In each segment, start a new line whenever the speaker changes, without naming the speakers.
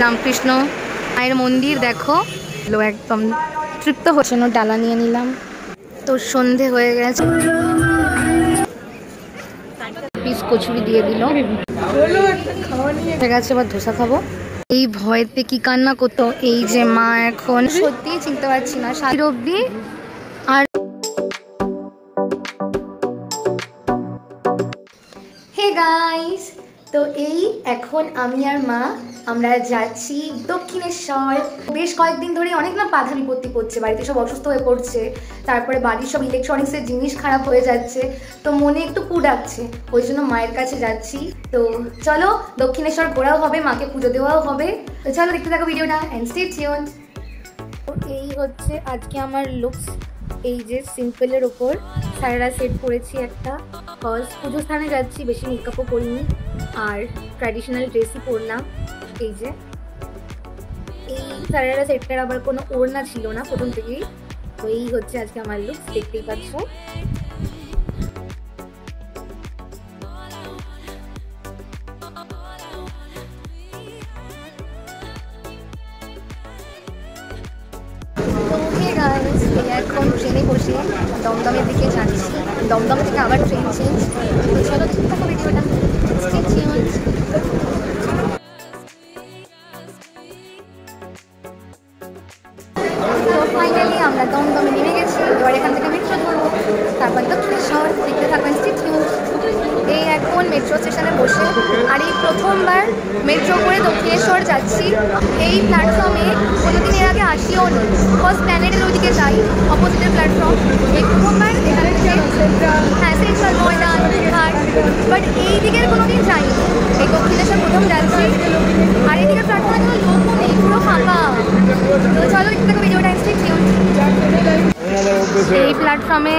রামকৃষ্ণ মায়ের মন্দির দেখো, একদম তৃপ্ত হচ্ছে না। ডালা নিয়ে নিলাম। তো সন্ধে হয়ে গেছে, পিস কচুরি দিয়ে দিল। ঠিক আছে, এবার ধোসা খাবো। এই ভয়েতে কি কান্না করতো। এই যে মা এখন সত্যিই চিনতে পারছি না সাত অব্দি। আর হে গাইস, তো এই এখন আমি আর মা আমরা যাচ্ছি দক্ষিণেশ্বর। বেশ কয়েকদিন ধরে অনেক না বাধা বিপত্তি করছে, বাড়িতে সব অসুস্থ হয়ে পড়ছে, তারপরে বাড়ির সব ইলেকট্রনিক্সের জিনিস খারাপ হয়ে যাচ্ছে, তো মনে একটু কু ডাকছে, ওই জন্য মায়ের কাছে যাচ্ছি। তো চলো দক্ষিণেশ্বর ঘোরাও হবে, মাকে পুজো দেওয়াও হবে। তো চলো দেখতে থাকো ভিডিওটা এন্ড স্টে টিউনড। তো এই হচ্ছে আজকে আমার লুকস। এই যে সিম্পলের ওপর সারারা সেট করেছি একটা, কজ পুজো স্থানে যাচ্ছি, বেশি মেকআপও করিনি, আর ট্র্যাডিশনাল ড্রেসই পরলাম। এই যে এই সারারা সেটটার আবার কোনো ওড়না ছিল না প্রথম থেকেই। তো এই হচ্ছে আজকে আমার লুকস, দেখতেই পাচ্ছ। এখন ট্রেনে বসে দমদমের দিকে যাচ্ছি, দমদম থেকে আবার ট্রেন চেঞ্জ। তো চলো দেখতে থাকো ভিডিওটা। তো ফাইনালি আমরা দমদমে নেমে গেছি, এবার এখান থেকে মেট্রো ধরবো, তারপর দক্ষিণেশ্বর। দেখতে থাকবেন স্টেটিউন। এই এখন মেট্রো স্টেশনে বসে, আর এই প্রথমবার মেট্রো করে দক্ষিণেশ্বর যাচ্ছি। এই প্ল্যাটফর্মে কোনোদিন এর আগে আসিও নি, ফার্স্ট প্ল্যানেটের ওইদিকে যাই, অপোজিটের প্ল্যাটফর্ম। এই প্রথমবার এখানে হ্যাঁ সেন্ট্রাল ময়দান ঘাট, বাট এই দিকের কোনোদিন যাইনি, এই দক্ষিণেশ্বর প্রথম যাচ্ছি। আর এই দিকের প্ল্যাটফর্মে কোনো লোকও নেই, পুরো ফাঁকা। তো চলো একটু দেখো ভিডিওটা স্টেটিউন। এই প্ল্যাটফর্মে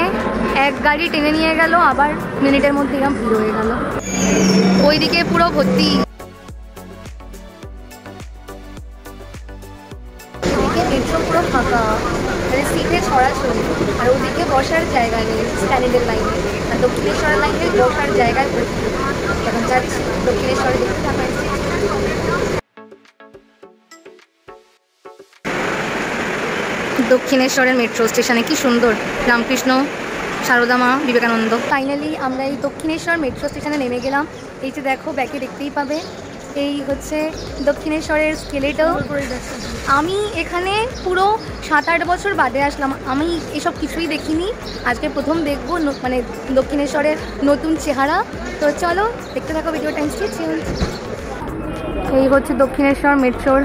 এক গাড়ি টেনে নিয়ে গেল, আবার মিনিটের মধ্যে এরকম ভিড় হয়ে গেল, ওইদিকে পুরো ভর্তি। এদিকে মেট্রো পুরো ফাঁকা, মানে সিটে ছড়াছড়ি, আর ওদিকে বসার জায়গা নেই স্ট্যান্ডের লাইনে, আর দক্ষিণেশ্বরের লাইনে বসার জায়গায় ভর্তি। এখন যাচ্ছি দক্ষিণেশ্বরে, দেখতে থাকা। দক্ষিণেশ্বরের মেট্রো স্টেশনে কি সুন্দর, রামকৃষ্ণ, সারদা মা, বিবেকানন্দ। ফাইনালি আমরা এই দক্ষিণেশ্বর মেট্রো স্টেশনে নেমে গেলাম। এই যে দেখো ব্যাকে দেখতেই পাবে, এই হচ্ছে দক্ষিণেশ্বরের স্কেলেটাও। আমি এখানে পুরো 7-8 বছর বাদে আসলাম, আমি এসব কিছুই দেখিনি, আজকে প্রথম দেখবো মানে দক্ষিণেশ্বরের নতুন চেহারা। তো চলো দেখতে থাকো ভিডিওটা। এই হচ্ছে দক্ষিণেশ্বর মেট্রোর।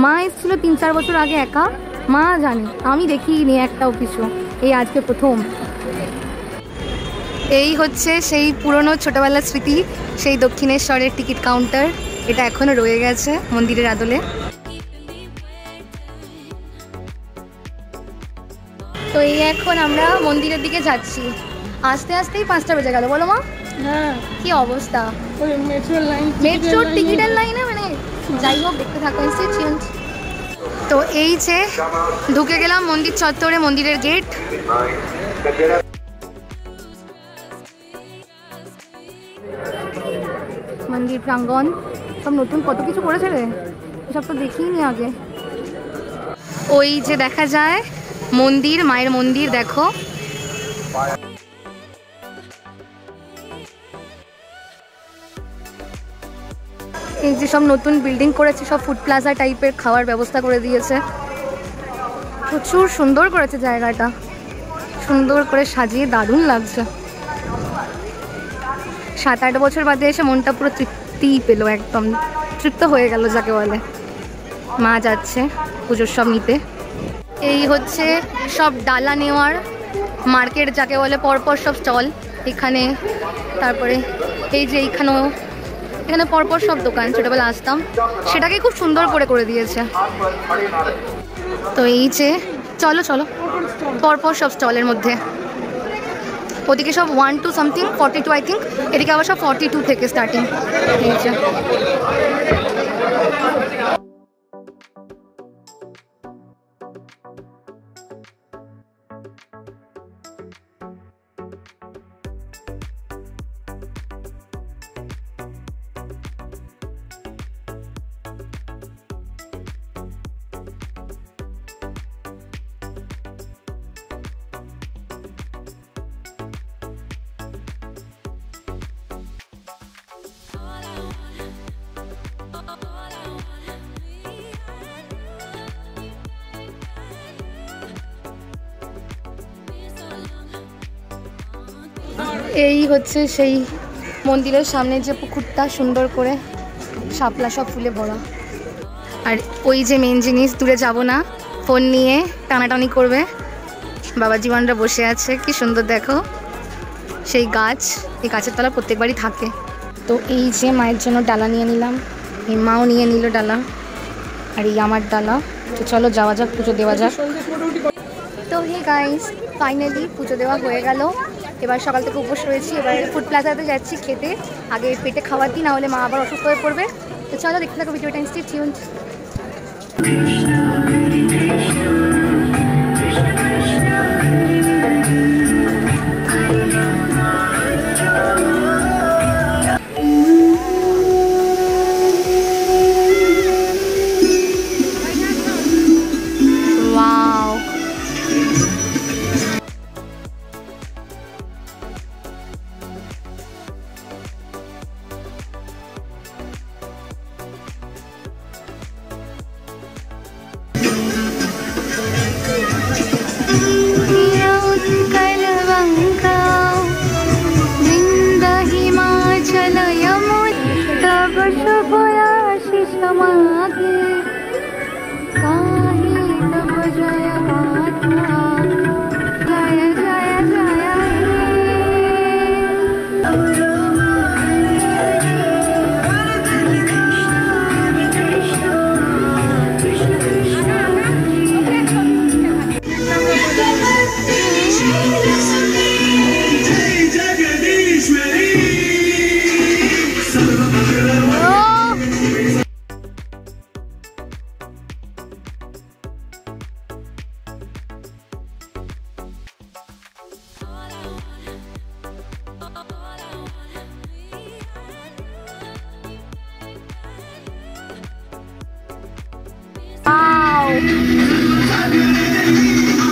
মা এসেছিল 3-4 বছর আগে একা, মা জানে, আমি দেখিনি একটাও কিছু, এই আজকে প্রথম। এই হচ্ছে সেই পুরনো ছোটবেলার স্মৃতি, সেই দক্ষিণেশ্বরের টিকিট কাউন্টার, এটা এখনো রয়ে গেছে মন্দিরের আদলে। তো এই এখন আমরা মন্দিরের দিকে যাচ্ছি, আস্তে আস্তেই 5টা বেজে গেল, বলো মা? হ্যাঁ, কি অবস্থা মেট্রোর টিকিটের লাইনে, মানে যাই হোক দেখতে থাকো। তো এই যে ঢুকে গেলাম মন্দির চত্বরে, মন্দিরের গেট। মন্দির প্রাঙ্গণ সব নতুন কত কিছু করেছে রে, এসব তো দেখিনি আগে। ওই যে দেখা যায় মন্দির, মায়ের মন্দির দেখো। এই যে সব নতুন বিল্ডিং করেছে, সব ফুড প্লাজা টাইপের খাওয়ার ব্যবস্থা করে দিয়েছে, প্রচুর সুন্দর করেছে জায়গাটা, সুন্দর করে সাজিয়ে দারুণ লাগছে। 7-8 বছর বাদে এসে মনটা পুরো তৃপ্তি পেলো, একদম তৃপ্ত হয়ে গেল যাকে বলে। মা যাচ্ছে পুজোর সব নিতে। এই হচ্ছে সব ডালা নেওয়ার মার্কেট যাকে বলে, পরপর সব স্টল এখানে। তারপরে এই যে এখানে পরপর সব দোকান, ছোটবেলা আসতাম, সেটাকে খুব সুন্দর করে দিয়েছে। তো এই যে চলো চলো পরপর সব স্টলের মধ্যে, ওদিকে সব 1 to something 42 আই থিঙ্ক, এদিকে আবার সব 42 থেকে স্টার্টিং। এই যে এই হচ্ছে সেই মন্দিরের সামনে যে পুকুরটা, সুন্দর করে শাপলা সব ফুলে ভরা। আর ওই যে মেন জিনিস, দূরে যাব না, ফোন নিয়ে টানাটানি করবে। বাবা জীবনরা বসে আছে, কি সুন্দর দেখো সেই গাছ। এই গাছের তলা প্রত্যেকবারই থাকে। তো এই যে মায়ের জন্য ডালা নিয়ে নিলাম, এই মাও নিয়ে নিল ডালা, আর এই আমার ডালা। তো চলো যাওয়া যাক, পুজো দেওয়া যাক। তো হে গাইস, ফাইনালি পুজো দেওয়া হয়ে গেল। এবার সকাল থেকে উপোস রয়েছি, এবার ফুড প্লাজাতে যাচ্ছি খেতে। আগে পেটে খাওয়ার দিই, না হলে মা আবার অসুস্থ হয়ে পড়বে। তো চলো দেখতে থাকো ভিডিওটা, স্টে টিউনড।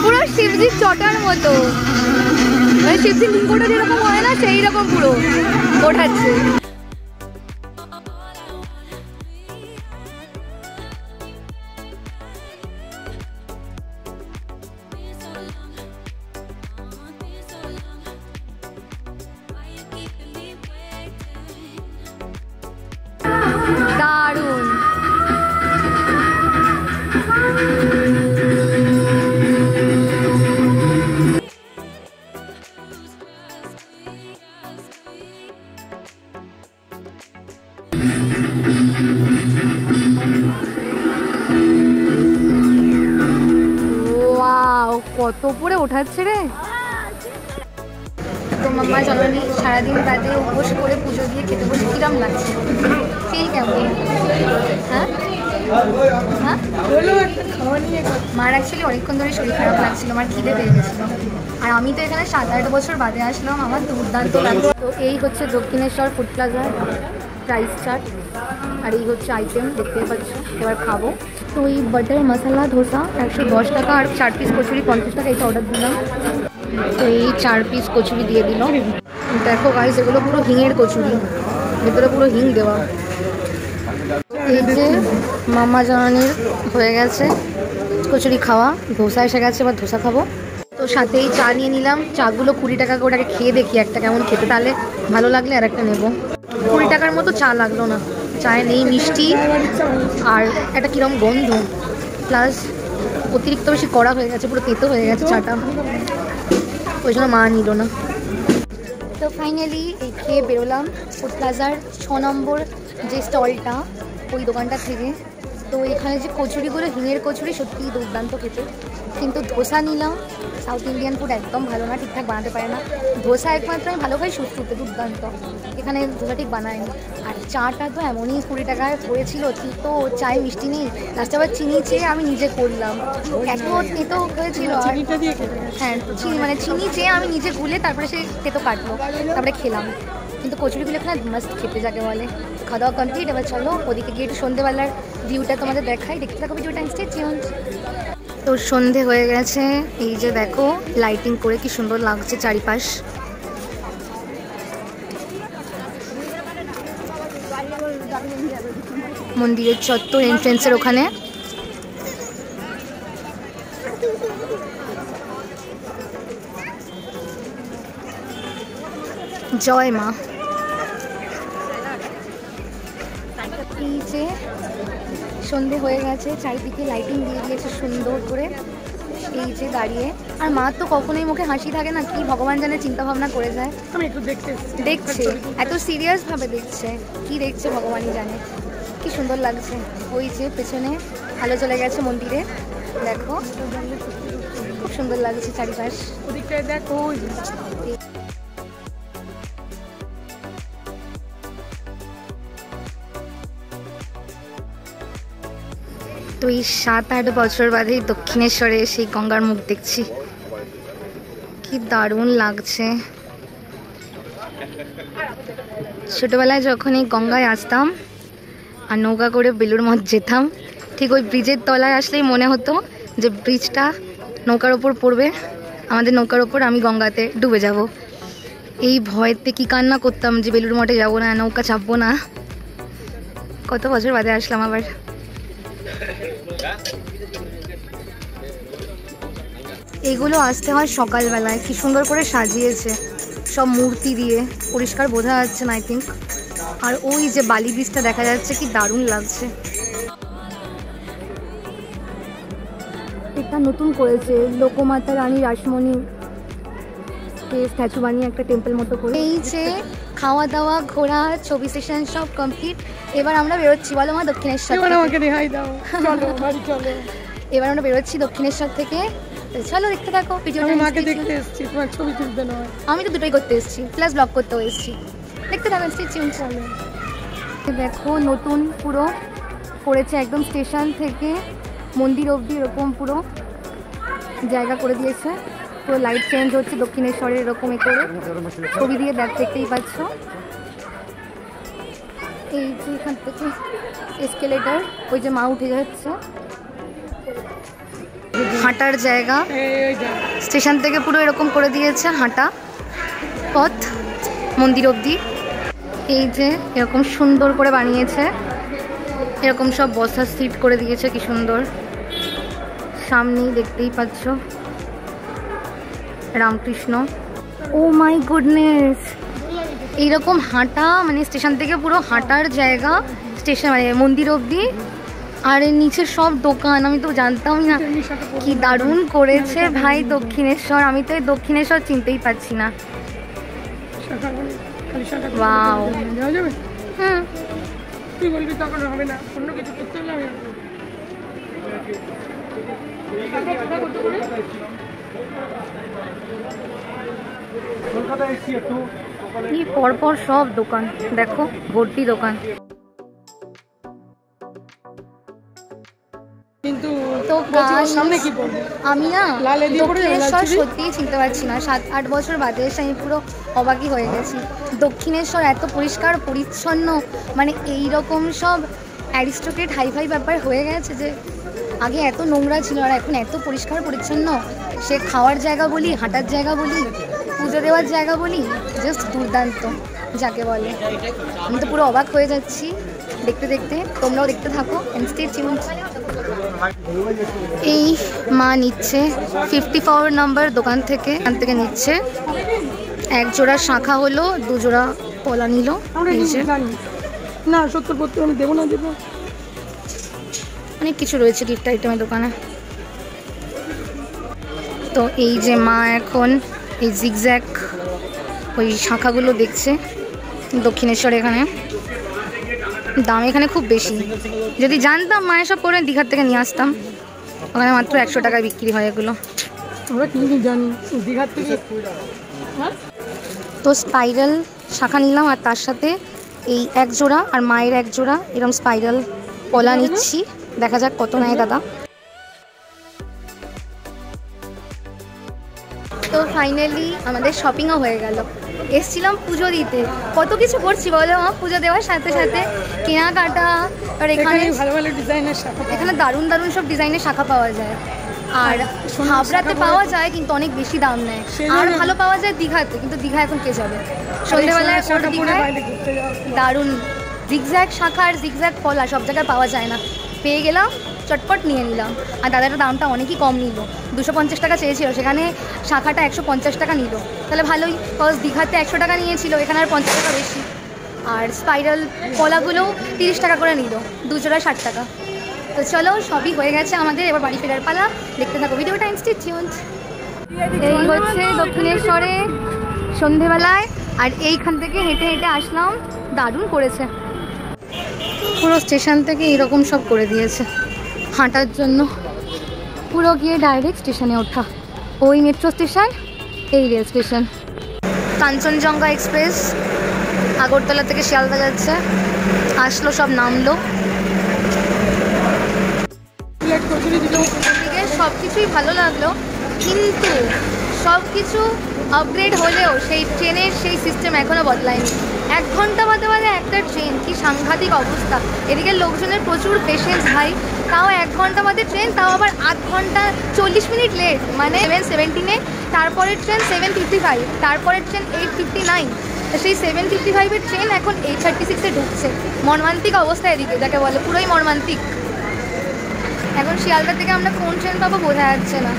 পুরো শিবজির চটার মতো, মানে শিবজির লিঙ্গটা যেরকম হয় না, সেই রকম পুরো ওঠাচ্ছে। দারুণ। কত উপরে ওঠাচ্ছে রে। তো মাম্মা জননী সারাদিন বাদে উপোস করে পুজো দিয়ে খেতে বসে কিরম লাগছে, ফিল কেমন? হ্যাঁ হ্যাঁ, মার অ্যাকচুয়ালি অনেকক্ষণ ধরে শরীর খারাপ লাগছিল, আমার খিদে পেয়ে গেছিলো। আর আমি তো এখানে 7-8 বছর বাদে আসলাম, আমার দুর্দান্ত লাগছে। তো এই হচ্ছে দক্ষিণেশ্বর ফুড প্লাজার প্রাইস চার্ট, আর এই হচ্ছে আইটেম দেখতে পাচ্ছ। এবার খাবো। তো এই বাটার মশলা ধোসা 110 টাকা, আর 4 পিস কচুরি 50 টাকা, এটা অর্ডার দিলাম। তো এই 4 পিস কচুরি দিয়ে দিল। দেখো গাইস, এগুলো পুরো হিঙের কচুরি, ভেতরে পুরো হিং দেওয়া। এই যে মাম্মা জননীর হয়ে গেছে কচুরি খাওয়া, ধোসা এসে গেছে, এবার ধোসা খাবো। তো সাথেই চা নিয়ে নিলাম, চাগুলো 20 টাকা করে। ওটাকে খেয়ে দেখি একটা কেমন খেতে, তাহলে ভালো লাগলে আর একটা নেবো। 20 টাকার মতো চা লাগলো না, চায়ে নেই মিষ্টি, আর একটা কিরম গন্ধ, প্লাস অতিরিক্ত বেশি কড়া হয়ে গেছে, পুরো তেতো হয়ে গেছে চাটা, ওই জন্য মা নিল না। তো ফাইনালি এই খেয়ে বেরোলাম ফুড প্লাজার 6 নম্বর যে স্টলটা, ওই দোকানটা থেকে। তো এখানে যে কচুরিগুলো, হিঙের কচুরি সত্যিই দুর্দান্ত খেতে। কিন্তু ধোসা নিলাম, সাউথ ইন্ডিয়ান ফুড একদম ভালো না, ঠিকঠাক বানাতে পারে না। ধোসা একমাত্র আমি ভালো খাই সুস্থতে, দুর্দান্ত। এখানে ধোসা ঠিক বানায়নি। আর চাটা তো এমনই 20 টাকায় পড়েছিল, তো চায়ে মিষ্টি নেই, লাস্টে আবার চিনি চেয়ে আমি নিজে করলাম, এত তেতো হয়েছিল। হ্যাঁ, মানে চিনি চেয়ে আমি নিজে গুলে তারপরে সে তেতো কাটলো, তারপরে খেলাম। কিন্তু কচুরিগুলো এখানে মাস্ট খেতে যাকে বলে। খাওয়া দাওয়া কমপ্লিট, এবার চলো ওদিকে গিয়ে একটু সন্ধ্যেবেলার ভিউটা তোমাদের দেখাই, দেখতে থাকো ভিডিওটা, স্টে টিউনড। তো সন্ধে হয়ে গেছে, এই যে দেখো লাইটিং করে কি সুন্দর লাগছে চারিপাশ। মন্দিরের চত্বর এন্ট্রেন্সের ওখানে। জয় মা। এই যে সন্ধে হয়ে গেছে, চারিদিকে লাইটিং দিয়ে দিয়েছে সুন্দর করে। এই যে দাঁড়িয়ে, আর মা তো কখনোই মুখে হাসি থাকে না, কি ভগবান জানে চিন্তা ভাবনা করে যায়।
আমি একটু
দেখছে, এত সিরিয়াস ভাবে দেখছে, কি দেখছে ভগবানই জানে। কি সুন্দর লাগছে। ওই যে পেছনে আলো চলে গেছে মন্দিরে, দেখো খুব সুন্দর লাগছে চারিপাশ।
ওদিকটায় দেখো।
তো এই 7-8 বছর বাদে দক্ষিণেশ্বরে সেই গঙ্গার মুখ দেখছি, কি দারুণ লাগছে। ছোটবেলায় যখন এই গঙ্গায় আসতাম আর নৌকা করে বেলুড় মঠ যেতাম, ঠিক ওই ব্রিজের তলায় আসলেই মনে হতো যে ব্রিজটা নৌকার ওপর পড়বে, আমাদের নৌকার ওপর, আমি গঙ্গাতে ডুবে যাব। এই ভয়েতে কি কান্না করতাম যে বেলুড় মঠে যাবো না, নৌকা চাপবো না। কত বছর বাদে আসলাম আবার। এগুলো আসতে হয় সকালবেলায়, কি সুন্দর করে সাজিয়েছে সব মূর্তি দিয়ে, পরিষ্কার বোঝা যাচ্ছে না আই থিঙ্ক। আর ওই যে বালি ব্রিজটা দেখা যাচ্ছে, কি দারুণ লাগছে। এটা নতুন করেছে লোকমাতা রানী রাসমণি স্ট্যাচু বানিয়ে একটা টেম্পল মতো করে। এই যে খাওয়া দাওয়া, ঘোরা, ছবি সেশন সব কমপ্লিট। এবার আমরা বেরোচ্ছি, বলো মা, দক্ষিণেশ্বর।
আমাকে দেখাই দাও, চলো বাড়ি চলো।
এবার আমরা বেরোচ্ছি দক্ষিণেশ্বর থেকে, চলো দেখতে থাকো।
আমি মাকে দেখতে এসেছি, তোমার ছবি তুলতে নয়।
আমি তো দুটোই করতে এসেছি, প্লাস ব্লগ করতেও এসেছি। দেখতে থাকো, স্টেশন চলো। দেখো নতুন পুরো করেছে, একদম স্টেশন থেকে মন্দির অবধি এরকম পুরো জায়গা করে দিয়েছে। পুরো লাইট চেঞ্জ হচ্ছে দক্ষিণেশ্বরের এরকম এ করে, ছবি দিয়ে দেখতেই পাচ্ছ। এই যে এখান থেকে এসকেলেটার, ওই যে মা উঠে যাচ্ছে। হাঁটার জায়গা, স্টেশন থেকে পুরো এরকম করে দিয়েছে হাঁটা পথ মন্দির অবধি। এই যে এরকম সুন্দর করে বানিয়েছে, এরকম সব বসার সিট করে দিয়েছে, কি সুন্দর। সামনেই দেখতেই পাচ্ছ রামকৃষ্ণ। ও মাই গুডনেস, এইরকম হাঁটা মানে স্টেশন থেকে পুরো হাঁটার জায়গা, স্টেশন মানে মন্দির অবধি। আর এর নিচে সব দোকান, আমি তো জানতামই না, কি দারুণ করেছে ভাই দক্ষিণেশ্বর। আমি তো এই দক্ষিণেশ্বর চিনতেই পারছি না। ওয়াও, হুম,
তুই বলবি তখন হবে না, অন্য কিছু করতে হলে আমি
কি পরপর সব দোকান, দেখো ভর্তি দোকান।
কিন্তু
তো
সামনে কি বলবো,
আমি না দক্ষিণেশ্বর সত্যিই চিনতে পারছি না। 7-8 বছর বাদে এসে আমি পুরো অবাকই হয়ে গেছি। দক্ষিণেশ্বর এত পরিষ্কার পরিচ্ছন্ন, মানে এইরকম সব অ্যারিস্টোক্রেট হাইফাই ব্যাপার হয়ে গেছে যে আগে এত নোংরা ছিল আর এখন এত পরিষ্কার পরিচ্ছন্ন। সে খাওয়ার জায়গা বলি, হাঁটার জায়গা বলি, পুজো দেওয়ার জায়গা বলি, জাস্ট দুর্দান্ত যাকে বলে। আমি তো পুরো অবাক হয়ে যাচ্ছি দেখতে দেখতে, তোমরাও দেখতে থাকো। Stay tuned. এই মা নিচ্ছে 54 নম্বর দোকান থেকে, এখান থেকে নিচ্ছে। এক জোড়া শাখা হলো, 2 জোড়া কলা নিল।
না 70 আমি দেবো না, দেবো।
অনেক কিছু রয়েছে গিফট আইটেমের দোকানে। তো এই যে মা এখন এই জিগজ্যাগ ওই শাখাগুলো দেখছে দক্ষিণেশ্বর। এখানে দাম এখানে খুব বেশি, যদি জানতাম মায়ের সব করে দীঘার থেকে নিয়ে আসতাম। ওখানে মাত্র 100 টাকায় বিক্রি হয় এগুলো।
আমরা কি জানি দীঘার থেকে।
তো স্পাইরাল শাখা নিলাম, আর তার সাথে এই 1 জোড়া আর মায়ের 1 জোড়া এরকম স্পাইরাল কলা নিচ্ছি। দেখা যাক কত নেয় দাদা। তো ফাইনালি আমাদের শপিংও হয়ে গেল। এসছিলাম পুজো দিতে, কত কিছু করছি বলো মা, পুজো দেওয়ার সাথে সাথে কেনাকাটা। আর এখানে
ভালো ভালো ডিজাইনের শাখা,
এখানে দারুণ দারুণ সব ডিজাইনের শাখা পাওয়া যায়। আর হাবড়াতে পাওয়া যায় কিন্তু অনেক বেশি দাম নেয়। আর ভালো পাওয়া যায় দীঘাতে, কিন্তু দীঘা এখন কে যাবে সন্ধ্যেবেলায়। দারুণ জিগজ্যাগ শাখা আর জিগজ্যাগ কলা সব জায়গায় পাওয়া যায় না, পেয়ে গেলাম, চটপট নিয়ে নিলাম। আর দাদাটার দামটা অনেকই কম নিল, 250 টাকা চেয়েছিল, সেখানে শাখাটা 150 টাকা নিল। তাহলে ভালোই, কজ দীঘাতে 100 টাকা নিয়েছিল, এখানে আর 50 টাকা বেশি। আর স্পাইরাল কলাগুলো 30 টাকা করে নিল, 2 জোড়া 60 টাকা। তো চলো, সবই হয়ে গেছে আমাদের, এবার বাড়ি ফেরার পালা। দেখতে থাকো ভিডিওটা, স্টে টিউনড। এই হচ্ছে দক্ষিণেশ্বরে সন্ধেবেলায়, আর এইখান থেকে হেঁটে হেঁটে আসলাম। দারুণ করেছে, পুরো স্টেশন থেকে এরকম সব করে দিয়েছে হাঁটার জন্য। পুরো গিয়ে ডাইরেক্ট স্টেশনে ওঠা, ওই মেট্রো স্টেশন, এই rail station. Kanchenjunga express Agartala থেকে শিয়ালদা যাচ্ছে, আসলো, সব নামলো। এদিকে সব কিছুই ভালো লাগলো, কিন্তু সব কিছু আপগ্রেড হলেও সেই ট্রেনের সেই সিস্টেম এখনও বদলায়নি। 1 ঘন্টা বাদে বাদে একটা ট্রেন, কি সাংঘাতিক অবস্থা। এদিকে লোকজনের প্রচুর পেশেন্স ভাই, তাও 1 ঘন্টা বাদে ট্রেন, তাও আবার 8 ঘন্টা 40 মিনিট লেট। মানে 7:17-এ, তারপরের ট্রেন 7:55, তারপরের ট্রেন 8:59। সেই 7:55-এর ট্রেন এখন 8:36-এ ঢুকছে। মর্মান্তিক অবস্থা এদিকে, যাকে বলে পুরোই মর্মান্তিক। এখন শিয়ালদা থেকে আমরা কোন ট্রেন পাবো বোঝা যাচ্ছে না।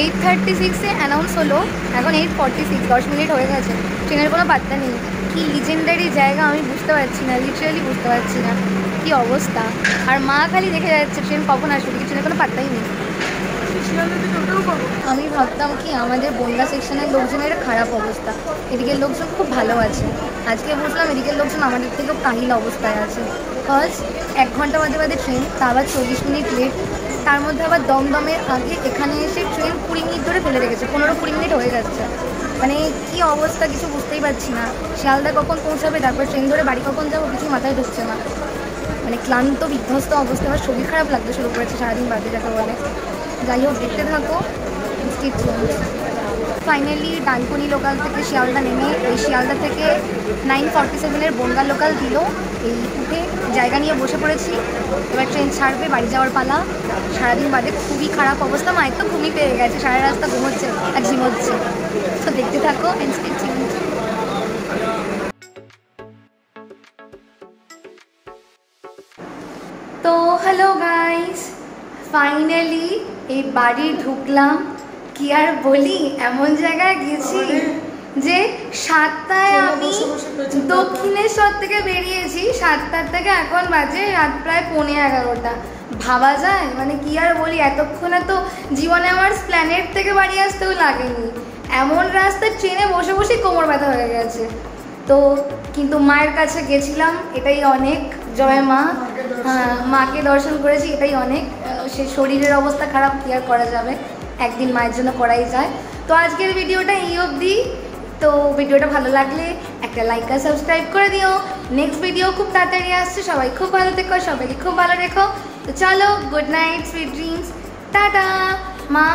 8:36-এ অ্যানাউন্স হলো, এখন 8:46, 10 মিনিট হয়ে গেছে, ট্রেনের কোনো পাত্তা নেই। কি লিজেন্ডারি জায়গা আমি বুঝতে পারছি না, লিটারালি বুঝতে পারছি না কি অবস্থা। আর মা খালি দেখে যাচ্ছে ট্রেন কখন আসবে, কি ট্রেনের কোনো পাত্তাই নেই। আমি ভাবতাম কি আমাদের বনগা সেকশনের লোকজনের খারাপ অবস্থা, এদিকের লোকজন খুব ভালো আছে। আজকে বুঝলাম এদিকের লোকজন আমাদের থেকেও কাহিল অবস্থায় আছে। কজ 1 ঘন্টা বাদে বাদে ট্রেন, তা আবার 40 মিনিট লেট, তার মধ্যে আবার দমদমের আগে এখানে এসে ট্রেন 20 মিনিট ধরে ফেলে রেখেছে, 15-20 মিনিট হয়ে যাচ্ছে। মানে কি অবস্থা কিছু বুঝতেই পারছি না। শিয়ালদা কখন পৌঁছাবে, তারপর ট্রেন ধরে বাড়ি কখন যাবো, কিছু মাথায় ঢুকছে না। মানে ক্লান্ত বিধ্বস্ত অবস্থা, আমার শরীর খারাপ লাগতে শুরু করেছে সারাদিন বাদে, যাকে বলে। যাই হোক, দেখতে থাকো। ফাইনালি ডানকুনি লোকাল থেকে শিয়ালদা নেমে, এই শিয়ালদা থেকে 9:47-এর বনগা লোকাল দিল। এই উঠে জায়গা নিয়ে বসে পড়েছি, এবার ট্রেন ছাড়বে, বাড়ি যাওয়ার পালা। সারাদিন বাদে খুবই খারাপ অবস্থা, মায়ের তো ঘুমই পেয়ে গেছে, সারা রাস্তা ঘুমোচ্ছে আর ঝিমোচ্ছে। তো দেখতে থাকো। তো হ্যালো গাইস, ফাইনালি এই বাড়ি ঢুকলাম। কি আর বলি, এমন জায়গায় গেছি যে 7টায় আমি দক্ষিণেশ্বর থেকে বেরিয়েছি, 7টার থেকে এখন বাজে রাত প্রায় 11:15। ভাবা যায়? মানে কি আর বলি, এতক্ষণে তো জীবনে আমার প্ল্যানেট থেকে বাড়ি আসতেও লাগেনি। এমন রাস্তায় ট্রেনে বসে বসেই কোমর ব্যথা হয়ে গেছে। তো কিন্তু মায়ের কাছে গেছিলাম, এটাই অনেক। জয় মা, হ্যাঁ, মাকে দর্শন করেছি, এটাই অনেক। সে শরীরের অবস্থা খারাপ, কি আর করা যাবে, একদিন মায়ের জন্য করাই যায়। তো আজকের ভিডিওটা এই অবধি। তো ভিডিওটা ভালো লাগলে একটা লাইক আর সাবস্ক্রাইব করে দিও। নেক্সট ভিডিও খুব তাড়াতাড়ি আসছে, সবাই খুব ভালো থেকো, সবাইকে খুব ভালো রেখো। তো চলো, good night, sweet dreams, tata মা।